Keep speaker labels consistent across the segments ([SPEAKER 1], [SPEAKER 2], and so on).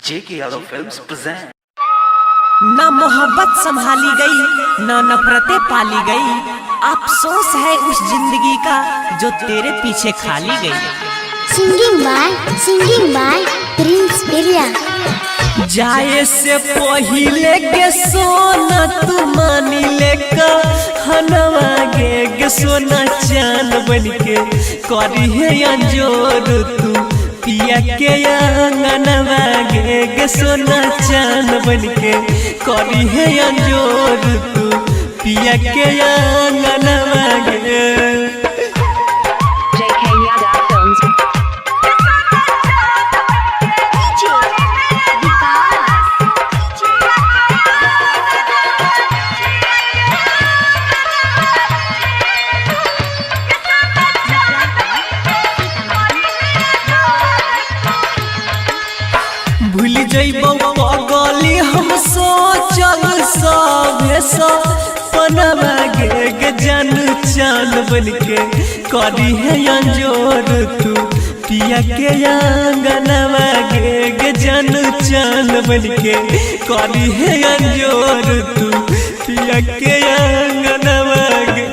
[SPEAKER 1] जेके Yadav films present.
[SPEAKER 2] ना मोहब्बत संभाली गई ना नफरतें पाली गई, अफसोस है उस जिंदगी का जो तेरे पीछे खाली गई।
[SPEAKER 3] सिंगिंग बाय प्रिंस बिरिया।
[SPEAKER 2] जाए से पहिले के सोना तू मानी लेका हनवा गे सोना चांद बनके करी है अंजोर तू पिया के अंगनवा गे सोना चांद बनके करी है अंजोर तू पिया के अंगनवा गे। भूल जइबो पगली हम सोचल सभे सपनवा गे जान चांद बनके करी है अंजोर तू पिया के अंगनवा गे जान चांद बनके करी है अंजोर तू पिया के अंगनवा गे।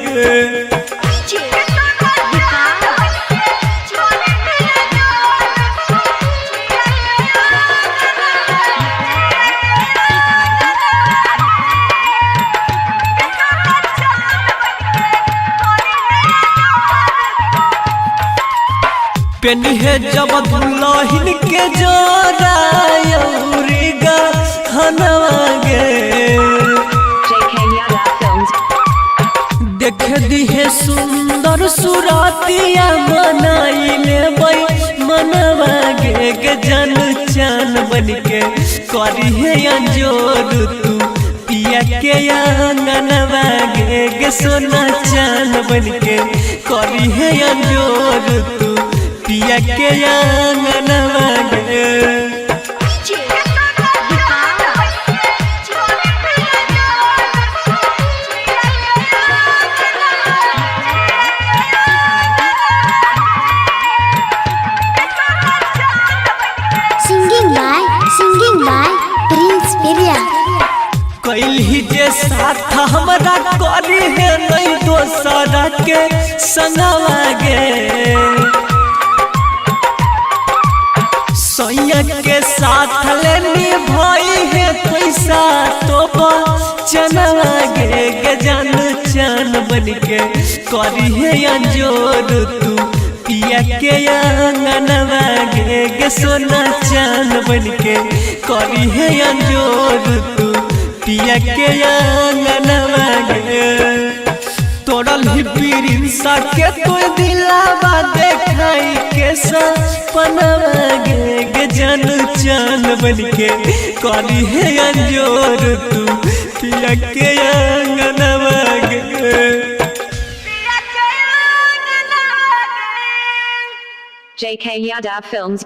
[SPEAKER 2] पेनी है जब दुल्हन के जोरा गा हनवा गे देख दी है सुंदर सुरातिया मनाई ले मनवा गे जन चान बनके करी है अंजोर तू पिया के अंगनवा गे सोना चान बनके करी है अंजोर तू पिया के अंगनवा गे।
[SPEAKER 3] सिंगिंग बाय प्रिंस बिरिया।
[SPEAKER 2] कैली जे साथ हमरा करी है नहीं दोसरा के संगवा गे सैया के साथ लेनी भाई है पैसा तो चनवा गे जान चान बनके करी है अंजोर तू पिया के अंगनवा गे सोना चान बनके करी है अंजोर तू पिया के अंगनवा गे। तोड़ल ही प्रिंसा के तो दिलावा देखाई के सपनवा गे जान चान बनके करी है अंजोर तू पिया के अंगनवा गे।
[SPEAKER 4] JK Yadav Films